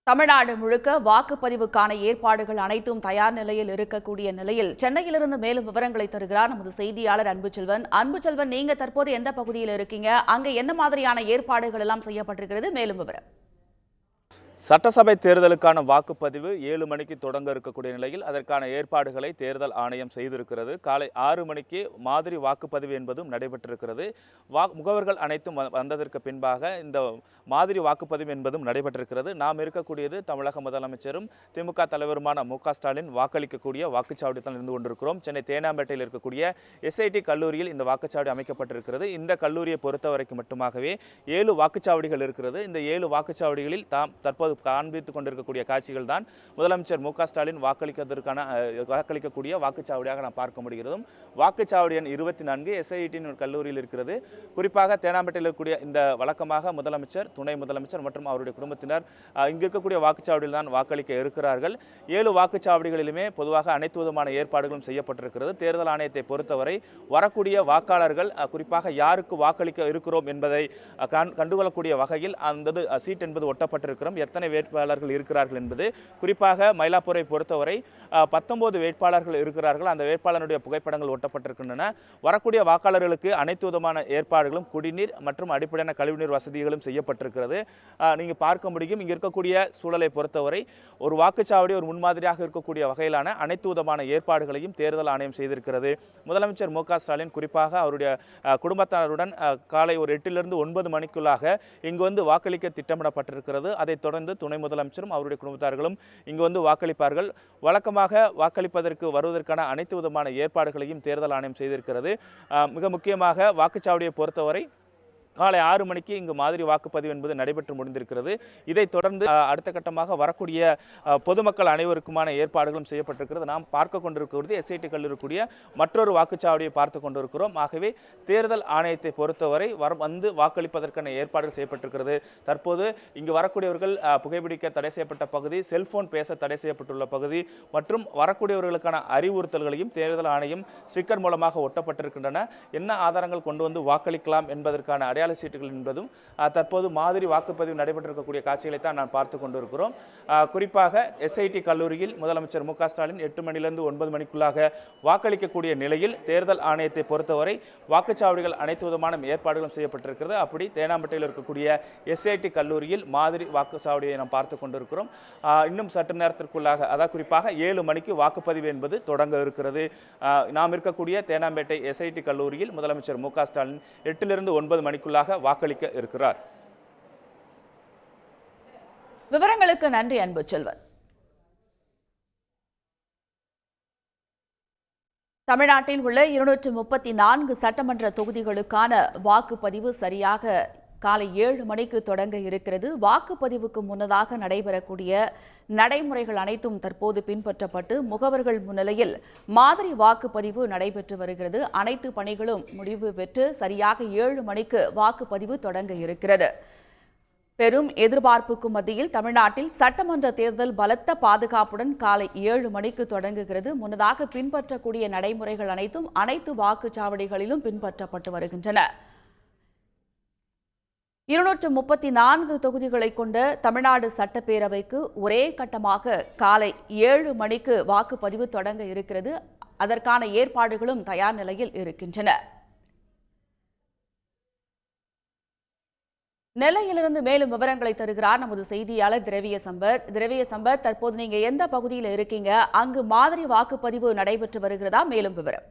தமிழ்நாடு முழுக்க வாக்குப்பதிவுக்கான ஏற்பாடுகள் அனைத்தும் தயார் நிலையில் இருக்கக்கூடிய நிலையில் சென்னையிலிருந்து மேலும் விவரங்களை தருகிறார் நமது செய்தியாளர் அன்புச்செல்வன். அன்புச்செல்வன், நீங்க தற்போது எந்த பகுதியில் இருக்கீங்க? அங்க என்ன மாதிரியான ஏற்பாடுகள் எல்லாம் செய்யப்பட்டிருக்கிறது? மேலும் விவரம். சட்டசபை தேர்தலுக்கான வாக்குப்பதிவு 7 மணிக்கு தொடங்க இருக்கக்கூடிய நிலையில் அதற்கான ஏற்பாடுகளை தேர்தல் ஆணையம் செய்திருக்கிறது. காலை 6 மணிக்கு மாதிரி வாக்குப்பதிவு என்பதும் நடைபெற்றிருக்கிறது. முகவர்கள் அனைத்தும் வந்ததற்கு பின்பாக இந்த மாதிரி வாக்குப்பதிவு என்பதும் நடைபெற்றிருக்கிறது. நாம் இருக்கக்கூடியது தமிழக முதலமைச்சரும் திமுக தலைவருமான மு.க. ஸ்டாலின் வாக்களிக்கக்கூடிய வாக்குச்சாவடியில் இருந்து கொண்டிருக்கிறோம். சென்னை தேனாம்பேட்டையில் இருக்கக்கூடிய எஸ்ஐடி கல்லூரியில் இந்த வாக்குச்சாவடி அமைக்கப்பட்டிருக்கிறது. இந்த கல்லூரியை பொறுத்தவரைக்கும் மட்டுமாகவே 7 வாக்குச்சாவடிகள் இருக்கிறது. இந்த 7 வாக்குச்சாவடிகளில் தற்போது காண்பித்துக் கொண்டிருக்கக்கூடிய காட்சிகள் தான் முதலமைச்சர் மு.க. ஸ்டாலின் வாக்களிக்கக்கூடிய வாக்குச்சாவடியாக நாம் பார்க்க முடிகிறது. வாக்குச்சாவடி எண் 24 எஸ்ஐடி கல்லூரியில் இருக்கிறது. குறிப்பாக தேனாம்பேட்டையில் இருக்கக்கூடிய இந்த வழக்கமாக முதலமைச்சர், துணை முதலமைச்சர் மற்றும் அவருடைய குடும்பத்தினர் இங்கு இருக்கக்கூடிய வாக்குச்சாவடியில் தான் வாக்களிக்க இருக்கிறார்கள். 7 வாக்குச்சாவடிகளிலுமே பொதுவாக அனைத்து விதமான ஏற்பாடுகளும் செய்யப்பட்டிருக்கிறது. தேர்தல் ஆணையத்தை பொறுத்தவரை வரக்கூடிய வாக்காளர்கள் குறிப்பாக யாருக்கு வாக்களிக்க இருக்கிறோம் என்பதை கண்டுகொள்ளக்கூடிய வகையில் அந்த சீட் என்பது ஒட்டப்பட்டிருக்கிறோம். எத்தனை வேட்பாளர்கள் இருக்கிறார்கள் என்பது குறிப்பாக மயிலாப்பூரை பொறுத்தவரை 19 வேட்பாளர்கள் இருக்கிறார்கள். அந்த வேட்பாளருடைய புகைப்படங்கள் ஒட்டப்பட்டிருக்கின்றன. வரக்கூடிய வாக்காளர்களுக்கு அனைத்து விதமான ஏற்பாடுகளும் குடிநீர் மற்றும் அடிப்படையான கழிவுநீர் வசதிகளும் செய்யப்பட்டிருக்கிறது. நீங்க பார்க்க முடியும். இங்க இருக்கக்கூடிய சூழலை பொறுத்தவரை ஒரு வாக்குச்சாவடி ஒரு முன்மாதிரியாக இருக்கக்கூடிய வகையிலான அனைத்து விதமான ஏற்பாடுகளையும் தேர்தல் ஆணையம் செய்திருக்கிறது. முதலமைச்சர் மு.க. ஸ்டாலின் குறிப்பாக அவருடைய குடும்பத்தாருடன் காலை ஒரு 8 to 9 மணிக்குள்ளாக இங்கு வந்து வாக்களிக்க திட்டமிடப்பட்டிருக்கிறது. அதைத் தொடர்ந்து துணை முதலமைச்சரும் அவருடைய குடும்பத்தார்களும் இங்கு வந்து வாக்களிப்பார்கள். வழக்கமாக வாக்களிப்பதற்கு வருவதற்கான அனைத்து விதமான ஏற்பாடுகளையும் தேர்தல் ஆணையம் செய்திருக்கிறது. மிக முக்கியமாக வாக்குச்சாவடியை பொறுத்தவரை காலை 6 மணிக்கு இங்கு மாதிரி வாக்குப்பதிவு என்பது நடைபெற்று முடிந்திருக்கிறது. இதைத் தொடர்ந்து அடுத்த கட்டமாக வரக்கூடிய பொதுமக்கள் அனைவருக்குமான ஏற்பாடுகளும் செய்யப்பட்டிருக்கிறது. நாம் பார்க்க கொண்டிருக்கிறது எஸ்ஐடி கல்லூரிக்கூடிய மற்றொரு வாக்குச்சாவடியை பார்த்து கொண்டிருக்கிறோம். ஆகவே தேர்தல் ஆணையத்தை பொறுத்தவரை வந்து வாக்களிப்பதற்கான ஏற்பாடுகள் செய்யப்பட்டிருக்கிறது. தற்போது இங்கு வரக்கூடியவர்கள் புகைப்பிடிக்க தடை செய்யப்பட்ட பகுதி, செல்போன் பேச தடை செய்யப்பட்டுள்ள பகுதி மற்றும் வரக்கூடியவர்களுக்கான அறிவுறுத்தல்களையும் தேர்தல் ஆணையம் ஸ்டிக்கர் மூலமாக ஒட்டப்பட்டிருக்கின்றன. என்ன ஆதாரங்கள் கொண்டு வந்து வாக்களிக்கலாம் என்பதற்கான அடையாள சீட்டுகள் என்பதும் தற்போது மாதிரி வாக்குப்பதிவு நடைபெற்றிருக்கக்கூடிய காட்சிகளை தான் நான் பார்த்து கொண்டிருக்கிறோம். குறிப்பாக எஸ்ஐடி கல்லூரியில் முதலமைச்சர் மு.க. ஸ்டாலின் 8 மணிலிருந்து 9 மணிக்குள்ளாக வாக்களிக்கக்கூடிய நிலையில் தேர்தல் ஆணையத்தை பொறுத்தவரை வாக்குச்சாவடிகள் அனைத்து விதமான ஏற்பாடுகளும் செய்யப்பட்டிருக்கிறது. அப்படி தேனாம்பேட்டையில் இருக்கக்கூடிய எஸ்ஐடி கல்லூரியில் மாதிரி வாக்குச்சாவடியை நாம் பார்த்து கொண்டிருக்கிறோம். இன்னும் சற்று நேரத்திற்குள்ளாக, அதாவது குறிப்பாக 7 மணிக்கு வாக்குப்பதிவு என்பது தொடங்க இருக்கிறது. நாம் இருக்கக்கூடிய தேனாம்பேட்டை எஸ்ஐடி கல்லூரியில் முதலமைச்சர் மு.க. ஸ்டாலின் 8 to 9 மணிக்குள்ளாக வாக்களிக்க இருக்கிறார். விவரங்களுக்கு நன்றி அன்புச்செல்வன். தமிழ்நாட்டில் உள்ள 234 சட்டமன்ற தொகுதிகளுக்கான வாக்குப்பதிவு சரியாக காலை 7 மணிக்கு தொடங்க இருக்கிறது. வாக்குப்பதிவுக்கு முன்னதாக நடைபெறக்கூடிய நடைமுறைகள் அனைத்தும் தற்போது பின்பற்றப்பட்டு முகவர்கள் முன்னிலையில் மாதிரி வாக்குப்பதிவு நடைபெற்று வருகிறது. அனைத்து பணிகளும் முடிவு பெற்று சரியாக 7 மணிக்கு வாக்குப்பதிவு தொடங்க இருக்கிறது. பெரும் எதிர்பார்ப்புக்கு மத்தியில் தமிழ்நாட்டில் சட்டமன்ற தேர்தல் பலத்த பாதுகாப்புடன் காலை 7 மணிக்கு தொடங்குகிறது. முன்னதாக பின்பற்றக்கூடிய நடைமுறைகள் அனைத்தும் அனைத்து வாக்குச்சாவடிகளிலும் பின்பற்றப்பட்டு வருகின்றன. 234 தொகுதிகளை கொண்ட தமிழ்நாடு சட்டப்பேரவைக்கு ஒரே கட்டமாக காலை 7 மணிக்கு வாக்குப்பதிவு தொடங்க இருக்கிறது. அதற்கான ஏற்பாடுகளும் தயார் நிலையில் இருக்கின்றன. நெல்லையிலிருந்து மேலும் விவரங்களை தருகிறார் நமது செய்தியாளர் திரவிய சம்பத். தற்போது நீங்க எந்த பகுதியில் இருக்கீங்க? அங்கு மாதிரி வாக்குப்பதிவு நடைபெற்று வருகிறதா? மேலும் விவரம்.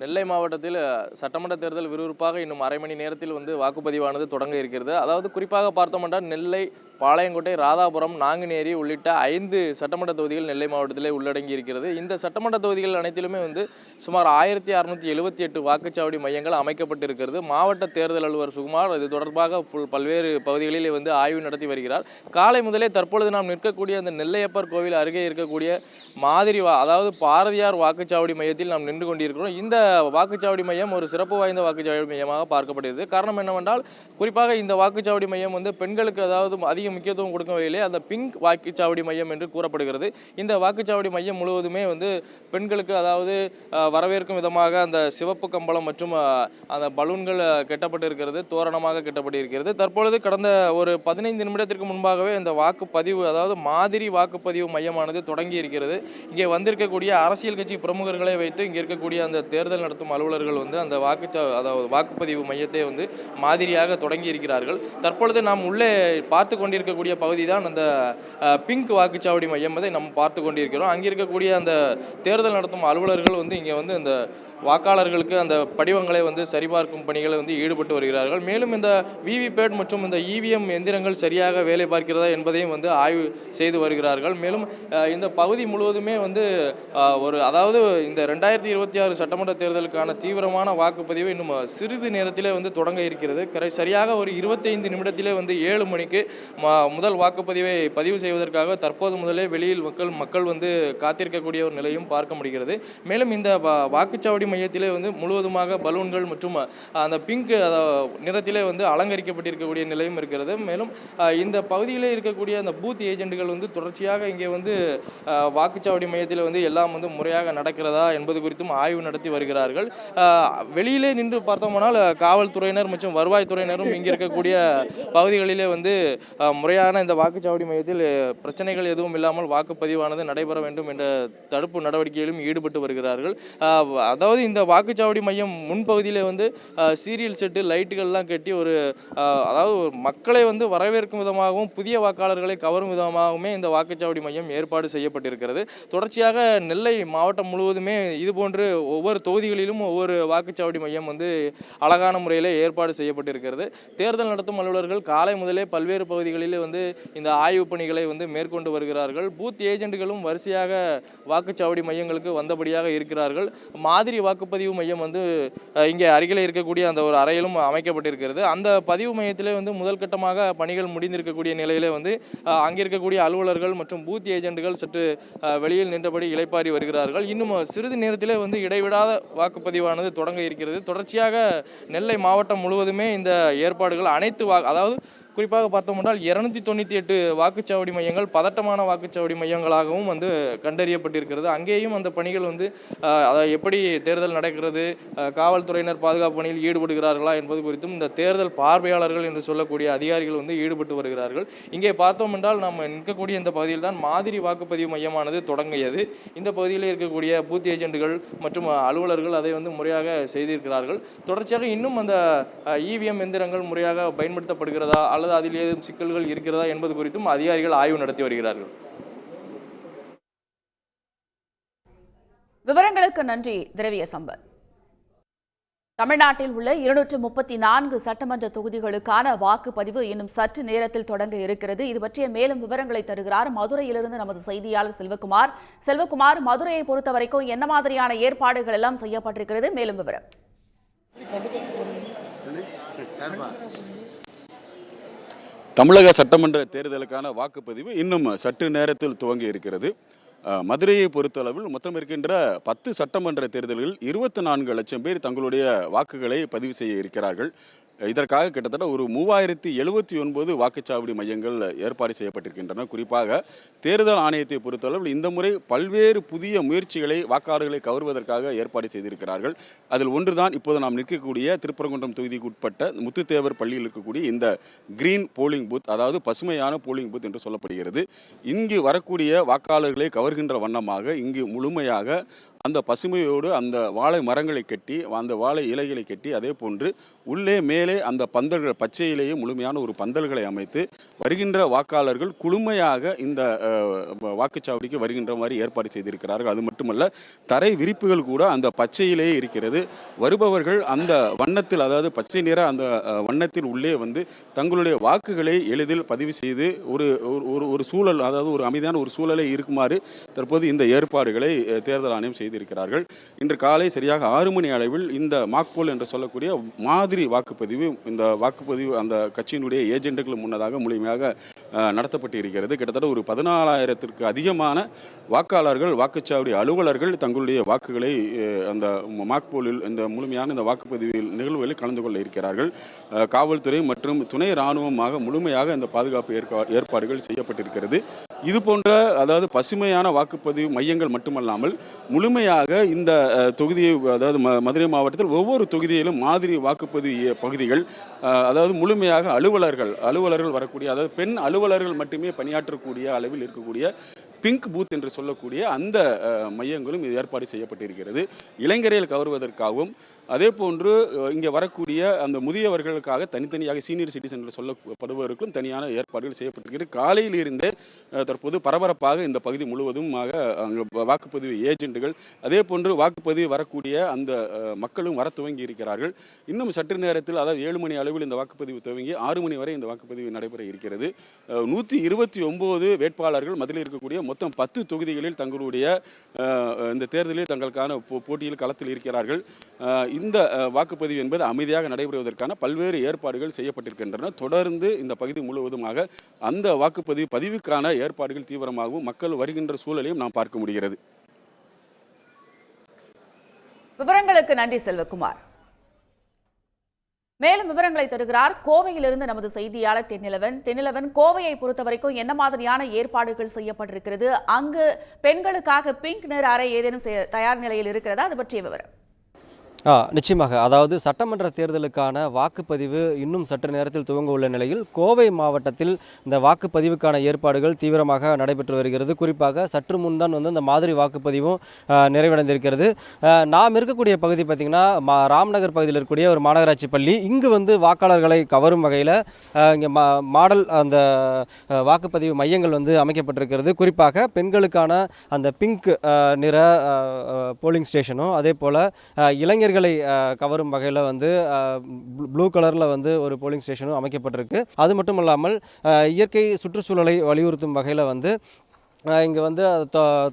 நெல்லை மாவட்டத்தில் சட்டமன்ற தேர்தல் விறுவிறுப்பாக இன்னும் அரை மணி நேரத்தில் வந்து வாக்குப்பதிவானது தொடங்க இருக்கிறது. அதாவது குறிப்பாக பார்த்தோம் என்றால் நெல்லை, பாளையங்கோட்டை, ராதாபுரம், நாங்குநேரி உள்ளிட்ட 5 சட்டமன்ற தொகுதிகள் நெல்லை மாவட்டத்திலே உள்ளடங்கி இருக்கிறது. இந்த சட்டமன்ற தொகுதிகள் அனைத்திலுமே வந்து சுமார் 1678 வாக்குச்சாவடி மையங்கள் அமைக்கப்பட்டிருக்கிறது. மாவட்ட தேர்தல் அலுவலர் சுகுமார் இது தொடர்பாக பல்வேறு பகுதிகளில் வந்து ஆய்வு நடத்தி வருகிறார். காலை முதலே தற்பொழுது நாம் நிற்கக்கூடிய அந்த நெல்லையப்பர் கோவில் அருகே இருக்கக்கூடிய மாதிரி அதாவது பாரதியார் வாக்குச்சாவடி மையத்தில் நாம் நின்று கொண்டிருக்கிறோம். இந்த வாக்குச்சாவடி மையம் ஒரு சிறப்பு வாய்ந்த வாக்குச்சாவடி மையமாக பார்க்கப்படுகிறது. காரணம் என்னவென்றால் குறிப்பாக இந்த வாக்குச்சாவடி மையம் வந்து பெண்களுக்கு, அதாவது அதிக அதிக முக்கியத்துவம் கொடுக்கும் வகையிலே அந்த பிங்க் வாக்குச்சாவடி மையம் என்று கூறப்படுகிறது. இந்த வாக்குச்சாவடி மையம் முழுவதுமே வந்து பெண்களுக்கு, அதாவது வரவேற்கும் விதமாக அந்த சிவப்பு கம்பளம் மற்றும் அந்த பலூன்கள் கட்டப்பட்டு இருக்கிறது, தோரணமாக கட்டப்பட்டு இருக்கிறது. தற்பொழுது கடந்த ஒரு 15 நிமிடத்திற்கு முன்பாகவே இந்த வாக்குப்பதிவு, அதாவது மாதிரி வாக்குப்பதிவு மையமானது தொடங்கி இருக்கிறது. இங்கே வந்திருக்கக்கூடிய அரசியல் கட்சி பிரமுகர்களை வைத்து இங்கே இருக்கக்கூடிய அந்த தேர்தல் நடத்தும் அலுவலர்கள் வந்து அந்த அதாவது வாக்குப்பதிவு மையத்தை வந்து மாதிரியாக தொடங்கி இருக்கிறார்கள். தற்பொழுது நாம் உள்ளே பார்த்து கொண்டிருக்கக்கூடிய பகுதி தான் அந்த பிங்க் வாக்குச்சாவடி மையம். அதை நம்ம பார்த்து கொண்டிருக்கிறோம். அங்கே இருக்கக்கூடிய அந்த தேர்தல் நடத்தும் அலுவலர்கள் வந்து இங்கே வந்து அந்த வாக்காளர்களுக்கு அந்த படிவங்களை வந்து சரிபார்க்கும் பணிகளை வந்து ஈடுபட்டு வருகிறார்கள். மேலும் இந்த விவிபேட் மற்றும் இந்த இவிஎம் எந்திரங்கள் சரியாக வேலை பார்க்கிறதா என்பதையும் வந்து ஆய்வு செய்து வருகிறார்கள். மேலும் இந்த பகுதி முழுவதுமே வந்து அதாவது இந்த 2026 சட்டமன்ற தேர்தலுக்கான தீவிரமான வாக்குப்பதிவு இன்னும் சிறிது நேரத்திலே வந்து தொடங்க இருக்கிறது. சரியாக ஒரு 25 நிமிடத்திலே வந்து 7 மணிக்கு முதல் வாக்குப்பதிவை பதிவு செய்வதற்காக தற்போது முதலே வெளியில் மக்கள் வந்து காத்திருக்கக்கூடிய ஒரு நிலையும் பார்க்க முடிகிறது. மேலும் இந்த வாக்குச்சாவடி மையத்திலே வந்து முழுவதுமாக பலூன்கள் மற்றும் அந்த பிங்க் நிறத்திலே வந்து அலங்கரிக்கப்பட்டிருக்கக்கூடிய நிலையும் இருக்கிறது. மேலும் இந்த பகுதியிலே இருக்கக்கூடிய அந்த பூத் ஏஜென்ட்கள் வந்து தொடர்ச்சியாக இங்கே வந்து வாக்குச்சாவடி மையத்தில் வந்து எல்லாம் வந்து முறையாக நடக்கிறதா என்பது குறித்தும் ஆய்வு நடத்தி வருகிறார்கள். வெளியிலே நின்று பார்த்தோம்னால் காவல்துறையினர் மற்றும் வருவாய்த்துறையினரும் இங்கே இருக்கக்கூடிய பகுதிகளிலே வந்து முறையான இந்த வாக்குச்சாவடி மையத்தில் பிரச்சனைகள் எதுவும் இல்லாமல் வாக்குப்பதிவானது நடைபெற வேண்டும் என்ற தடுப்பு நடவடிக்கையிலும் ஈடுபட்டு வருகிறார்கள். அதாவது இந்த வாக்குச்சாவடி மையம் முன்பகுதியிலே வந்து சீரியல் செட்டு லைட்டுகள்லாம் கட்டி அதாவது மக்களை வந்து வரவேற்கும் விதமாகவும் புதிய வாக்காளர்களை கவரும் விதமாகவுமே இந்த வாக்குச்சாவடி மையம் ஏற்பாடு செய்யப்பட்டிருக்கிறது. தொடர்ச்சியாக நெல்லை மாவட்டம் முழுவதுமே இதுபோன்று ஒவ்வொரு தொகுதிகளிலும் ஒவ்வொரு வாக்குச்சாவடி மையம் வந்து அழகான முறையில் ஏற்பாடு செய்யப்பட்டிருக்கிறது. தேர்தல் நடத்தும் அலுவலர்கள் காலை முதலே பல்வேறு பகுதிகளிலே வந்து இந்த ஆய்வு பணிகளை வந்து மேற்கொண்டு வருகிறார்கள். பூத் ஏஜென்ட்களும் வரிசையாக வாக்குச்சாவடி மையங்களுக்கு வந்தபடியாக இருக்கிறார்கள். மாதிரி வாக்குப்பதிவு மையம் வந்து இங்கே அருகில் இருக்கக்கூடிய அந்த ஒரு அறையிலும் அமைக்கப்பட்டிருக்கிறது. அந்த பதிவு மையத்திலே வந்து முதல் கட்டமாக பணிகள் முடிந்திருக்கக்கூடிய நிலையிலே வந்து அங்கே இருக்கக்கூடிய அலுவலர்கள் மற்றும் பூத் ஏஜென்ட்கள் சற்று வெளியில் நின்றபடி இளைப்பாறி வருகிறார்கள். இன்னும் சிறிது நேரத்திலே வந்து இடைவிடாத வாக்குப்பதிவானது தொடங்க இருக்கிறது. தொடர்ச்சியாக நெல்லை மாவட்டம் முழுவதுமே இந்த ஏற்பாடுகள் அதாவது குறிப்பாக பார்த்தோம் என்றால் 298 வாக்குச்சாவடி மையங்கள் பதட்டமான வாக்குச்சாவடி மையங்களாகவும் வந்து கண்டறியப்பட்டிருக்கிறது. அங்கேயும் அந்த பணிகள் வந்து எப்படி தேர்தல் நடக்கிறது, காவல்துறையினர் பாதுகாப்பு பணியில் ஈடுபடுகிறார்களா என்பது குறித்தும் இந்த தேர்தல் பார்வையாளர்கள் என்று சொல்லக்கூடிய அதிகாரிகள் வந்து ஈடுபட்டு வருகிறார்கள். இங்கே பார்த்தோம் என்றால் நம்ம நிற்கக்கூடிய இந்த பகுதியில் தான் மாதிரி வாக்குப்பதிவு மையமானது தொடங்கியது. இந்த பகுதியில் இருக்கக்கூடிய பூத் ஏஜென்ட்கள் மற்றும் அலுவலர்கள் அதை வந்து முறையாக செய்திருக்கிறார்கள். தொடர்ச்சியாக இன்னும் அந்த இவிஎம் எந்திரங்கள் முறையாக பயன்படுத்தப்படுகிறதா அல்லது அதில் ஏதும் சிக்கல்கள் இருக்கிறதா என்பது குறித்தும் அதிகாரிகள் ஆய்வு நடத்தி வருகிறார்கள். விவரங்களுக்கு நன்றி திரவிய சம்பத். தமிழ்நாட்டில் உள்ள 234 சட்டமன்ற தொகுதிகளுக்கான வாக்குப்பதிவு இன்னும் சற்று நேரத்தில் தொடங்க இருக்கிறது. இது பற்றிய மேலும் விவரங்களை தருகிறார் மதுரையிலிருந்து நமது செய்தியாளர் செல்வகுமார். மதுரையை பொறுத்தவரைக்கும் என்ன மாதிரியான ஏற்பாடுகள் எல்லாம் செய்யப்பட்டிருக்கிறது? மேலும் விவரம். தமிழக சட்டமன்ற தேர்தலுக்கான வாக்குப்பதிவு இன்னும் சற்று நேரத்தில் துவங்கி இருக்கிறது. மதுரையை பொறுத்தளவில் மொத்தம் இருக்கின்ற 10 சட்டமன்ற தேர்தல்களில் 24 லட்சம் பேர் தங்களுடைய வாக்குகளை பதிவு செய்ய இருக்கிறார்கள். இதற்காக கிட்டத்தட்ட ஒரு 3079 வாக்குச்சாவடி மையங்கள் ஏற்பாடு செய்யப்பட்டிருக்கின்றன. குறிப்பாக தேர்தல் ஆணையத்தை பொறுத்தளவில் இந்த முறை பல்வேறு புதிய முயற்சிகளை வாக்காளர்களை கவர்வதற்காக ஏற்பாடு செய்திருக்கிறார்கள். அதில் ஒன்றுதான் இப்போது நாம் நிற்கக்கூடிய திருப்பரங்குன்றம் தொகுதிக்கு உட்பட்ட முத்துத்தேவர் பள்ளியில் இருக்கக்கூடிய இந்த கிரீன் போலிங் பூத், அதாவது பசுமையான போலிங் பூத் என்று சொல்லப்படுகிறது. இங்கு வரக்கூடிய வாக்காளர்களை கவர்கின்ற வண்ணமாக இங்கு முழுமையாக அந்த பசுமையோடு அந்த வாழை மரங்களை கட்டி, அந்த வாழை இலைகளை கட்டி, அதே போன்று உள்ளே மேலே அந்த பந்தல்கள் பச்சையிலேயே முழுமையான ஒரு பந்தல்களை அமைத்து வருகின்ற வாக்காளர்கள் குழுமையாக இந்த வாக்குச்சாவடிக்கு வருகின்ற மாதிரி ஏற்பாடு செய்திருக்கிறார்கள். அது மட்டுமல்ல, தரை விரிப்புகள் கூட அந்த பச்சையிலேயே இருக்கிறது. வருபவர்கள் அந்த வண்ணத்தில், அதாவது பச்சை நிற அந்த வண்ணத்தில் உள்ளே வந்து தங்களுடைய வாக்குகளை எளிதில் பதிவு செய்து ஒரு சூழல், அதாவது ஒரு அமைதியான ஒரு சூழலை இருக்குமாறு தற்போது இந்த ஏற்பாடுகளை தேர்தல் ஆணையம் செய்து செய்திருக்கிறார்கள். இன்று காலை சரியாக 6 மணி அளவில் இந்த மாக்போல் என்று சொல்லக்கூடிய மாதிரி வாக்குப்பதிவு, இந்த வாக்குப்பதிவு அந்த கட்சியினுடைய ஏஜெண்டுகள் முன்னதாக முழுமையாக நடத்தப்பட்டு இருக்கிறது. கிட்டத்தட்ட ஒரு 14,000த்திற்கு அதிகமான வாக்காளர்கள், வாக்குச்சாவடி அலுவலர்கள் தங்களுடைய வாக்குகளை அந்த மாக்போலில் இந்த முழுமையான இந்த வாக்குப்பதிவு நிகழ்வுகளில் கலந்து கொள்ள இருக்கிறார்கள். காவல்துறை மற்றும் துணை இராணுவமாக முழுமையாக இந்த பாதுகாப்பு ஏற்பாடுகள் செய்யப்பட்டிருக்கிறது. இது போன்ற அதாவது பசுமையான வாக்குப்பதிவு மையங்கள் மட்டுமல்லாமல் முழுமையாக இந்த தொகுதியை, அதாவது மதுரை மாவட்டத்தில் ஒவ்வொரு தொகுதியிலும் மாதிரி வாக்குப்பதிவு பகுதிகள், அதாவது முழுமையாக அலுவலர்கள் வரக்கூடிய, அதாவது பெண் அலுவலர்கள் மட்டுமே பணியாற்றக்கூடிய அளவில் இருக்கக்கூடிய பிங்க் பூத் என்று சொல்லக்கூடிய அந்த மையங்களும் இது ஏற்பாடு செய்யப்பட்டிருக்கிறது. இளைஞர்கள் கவருவதற்காகவும் அதே போன்று இங்கே வரக்கூடிய அந்த முதியவர்களுக்காக தனித்தனியாக சீனியர் சிட்டிசன் என்று சொல்லப்படுவதற்கும் தனியான ஏற்பாடுகள் செய்யப்பட்டிருக்கிறது. காலையில் இருந்தே தற்போது பரபரப்பாக இந்த பகுதி முழுவதுமாக வாக்குப்பதிவு ஏஜெண்டுகள், அதே போன்று வாக்குப்பதிவு வரக்கூடிய அந்த மக்களும் வர துவங்கி இருக்கிறார்கள். இன்னும் சற்று நேரத்தில், அதாவது 7 மணி அளவில் இந்த வாக்குப்பதிவு துவங்கி 6 மணி வரை இந்த வாக்குப்பதிவு நடைபெற இருக்கிறது. 129 வேட்பாளர்கள் மதுரையில் இருக்கக்கூடிய மொத்தம் 10 தொகுதிகளில் தங்களுடைய இந்த தேர்தலில் தங்களுக்கான போட்டியில் களத்தில் இருக்கிறார்கள். இந்த வாக்குப்பதிவு என்பது அமைதியாக நடைபெறுவதற்கான பல்வேறு ஏற்பாடுகள் செய்யப்பட்டிருக்கின்றன. தொடர்ந்து இந்த பகுதி முழுவதுமாக அந்த வாக்குப்பதிவு பதிவுக்கான ஏற்பாடுகள் தீவிரமாகவும் மக்கள் வருகின்ற சூழலையும் நாம் பார்க்க முடிகிறது. விவரங்களுக்கு நன்றி செல்வகுமார். மேலும் விவரங்களை தருகிறார் கோவையிலிருந்து நமது செய்தியாளர் தென்னிலவன். கோவையை பொறுத்தவரைக்கும் என்ன மாதிரியான ஏற்பாடுகள் செய்யப்பட்டிருக்கிறது? அங்கு பெண்களுக்காக பிங்க் நிற அறை ஏதேனும் தயார் நிலையில் இருக்கிறதா? அது பற்றிய விவரம். நிச்சயமாக. அதாவது சட்டமன்ற தேர்தலுக்கான வாக்குப்பதிவு இன்னும் சற்று நேரத்தில் துவங்க உள்ள நிலையில் கோவை மாவட்டத்தில் இந்த வாக்குப்பதிவுக்கான ஏற்பாடுகள் தீவிரமாக நடைபெற்று வருகிறது. குறிப்பாக சற்று முன் தான் இந்த மாதிரி வாக்குப்பதிவும் நிறைவடைந்திருக்கிறது. நாம் இருக்கக்கூடிய பகுதி பார்த்திங்கன்னா ராம்நகர் பகுதியில் இருக்கக்கூடிய ஒரு மாநகராட்சி பள்ளி. இங்கு வாக்காளர்களை கவரும் வகையில் இங்கே மாடல் அந்த வாக்குப்பதிவு மையங்கள் அமைக்கப்பட்டிருக்கிறது. குறிப்பாக பெண்களுக்கான அந்த பிங்க் நிற போலிங் ஸ்டேஷனும், அதே போல் இளைஞர்கள் கவரும் வகையில் ப்ளூ கலரில் ஒரு போலிங் ஸ்டேஷனும் அமைக்கப்பட்டிருக்கு. அது மட்டும் இல்லாமல் இயற்கை சுற்றுச்சூழலை வலியுறுத்தும் வகையில் இங்கே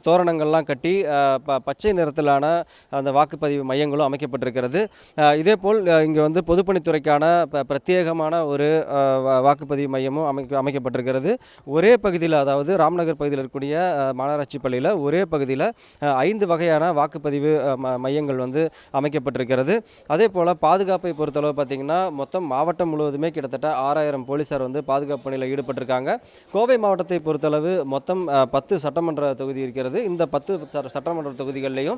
தோரணங்கள்லாம் கட்டி பச்சை நிறத்திலான அந்த வாக்குப்பதிவு மையங்களும் அமைக்கப்பட்டிருக்கிறது. இதேபோல் இங்கே பொதுப்பணித்துறைக்கான பிரத்யேகமான ஒரு வாக்குப்பதிவு மையமும் அமைக்கப்பட்டிருக்கிறது. ஒரே பகுதியில், அதாவது ராம்நகர் பகுதியில் இருக்கக்கூடிய மாநகராட்சி பள்ளியில் ஒரே பகுதியில் 5 வகையான வாக்குப்பதிவு மையங்கள் அமைக்கப்பட்டிருக்கிறது. அதே போல் பாதுகாப்பை பொறுத்தளவு பார்த்திங்கன்னா மொத்தம் மாவட்டம் முழுவதுமே கிட்டத்தட்ட 6000 போலீஸார் பாதுகாப்பு பணியில் ஈடுபட்டிருக்காங்க. கோவை மாவட்டத்தை பொறுத்தளவு மொத்தம் 10 சட்டமன்ற தொகுதி இருக்கிறது. இந்த 10 சட்டமன்ற தொகுதிகளிலையும்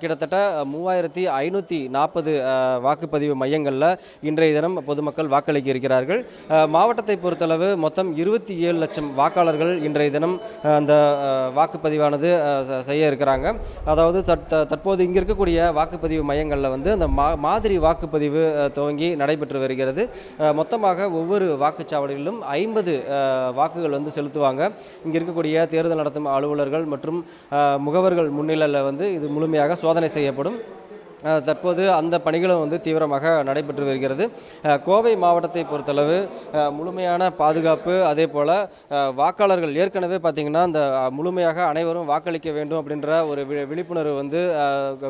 கிட்டத்தட்ட 3540 வாக்குப்பதிவு மையங்களில் இன்றைய தினம் பொதுமக்கள் வாக்களிக்க இருக்கிறார்கள். மாவட்டத்தை பொறுத்தளவு மொத்தம் 27 லட்சம் வாக்காளர்கள் இன்றைய தினம் அந்த வாக்குப்பதிவானது செய்ய இருக்கிறாங்க. அதாவது தற்போது இங்கே இருக்கக்கூடிய வாக்குப்பதிவு மையங்களில் அந்த மாதிரி வாக்குப்பதிவு துவங்கி நடைபெற்று வருகிறது. மொத்தமாக ஒவ்வொரு வாக்குச்சாவடிகளிலும் 50 வாக்குகள் செலுத்துவாங்க. இங்கே இருக்கக்கூடிய தேர்தல் நடத்தும் அலுவலர்கள் மற்றும் முகவர்கள் முன்னிலையில் இது முழுமையாக சோதனை செய்யப்படும். தற்போது அந்த பணிகளும் தீவிரமாக நடைபெற்று வருகிறது. கோவை மாவட்டத்தை பொறுத்தளவு முழுமையான பாதுகாப்பு, அதே போல் வாக்காளர்கள் ஏற்கனவே பார்த்திங்கன்னா அந்த முழுமையாக அனைவரும் வாக்களிக்க வேண்டும் அப்படின்ற ஒரு விழிப்புணர்வு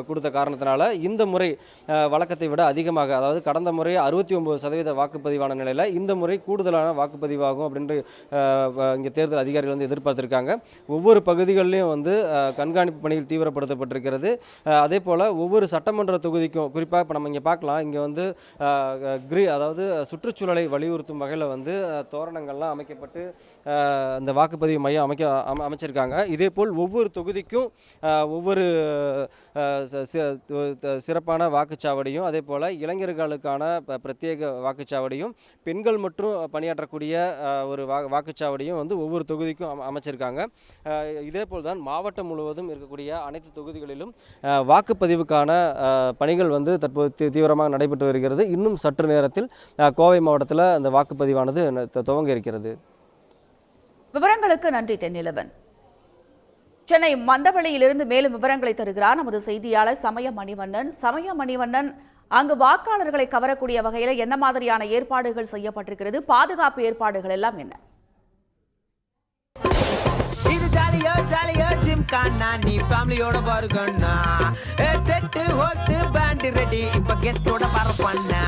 கொடுத்த காரணத்தினால இந்த முறை வழக்கத்தை விட அதிகமாக, அதாவது கடந்த முறை 69% வாக்குப்பதிவான நிலையில் இந்த முறை கூடுதலான வாக்குப்பதிவாகும் அப்படின்ற இங்கே தேர்தல் அதிகாரிகள் எதிர்பார்த்திருக்காங்க. ஒவ்வொரு பகுதிகளிலும் கண்காணிப்பு பணியில் தீவிரப்படுத்தப்பட்டிருக்கிறது. அதே போல் ஒவ்வொரு சட்டமன்ற தொகுதிக்கும், குறிப்பாக இப்போ நம்ம இங்கே பார்க்கலாம், இங்கே அதாவது சுற்றுச்சூழலை வலியுறுத்தும் வகையில் தோரணங்கள்லாம் அமைக்கப்பட்டு அந்த வாக்குப்பதிவு மையம் அமைச்சிருக்காங்க. இதேபோல் ஒவ்வொரு தொகுதிக்கும் ஒவ்வொரு சிறப்பான வாக்குச்சாவடியும், அதே போல் இளைஞர்களுக்கான பிரத்யேக வாக்குச்சாவடியும், பெண்கள் மற்றும் பணியாற்றக்கூடிய ஒரு வாக்குச்சாவடியும் ஒவ்வொரு தொகுதிக்கும் அமைச்சிருக்காங்க. இதேபோல் தான் மாவட்டம் முழுவதும் இருக்கக்கூடிய அனைத்து தொகுதிகளிலும் வாக்குப்பதிவுக்கான பணிகள் தற்போது தீவிரமாக நடைபெற்று வருகிறது. இன்னும் சற்று நேரத்தில் கோவை மாவட்டத்தில் அந்த வாக்குப்பதிவானது துவங்க இருக்கிறது. விவரங்களுக்கு நன்றி தென்னிலவன். சென்னை மந்தவெளியிலிருந்து மேலும் விவரங்களை தருகிறார் நமது செய்தியாளர் சமய மணிவண்ணன். அங்கு வாக்காளர்களை கவரக்கூடிய வகையில் என்ன மாதிரியான ஏற்பாடுகள் செய்யப்பட்டிருக்கிறது? பாதுகாப்பு ஏற்பாடுகள் எல்லாம் என்ன? ஜாலியோ ஜாலியோ ஜிம் கானா நீ ஃபேமிலியோட பாருங்கண்ணா செட்டு ஹோஸ்ட் பேண்ட் ரெடி இப்ப கெஸ்டோட பரப்பண்ணா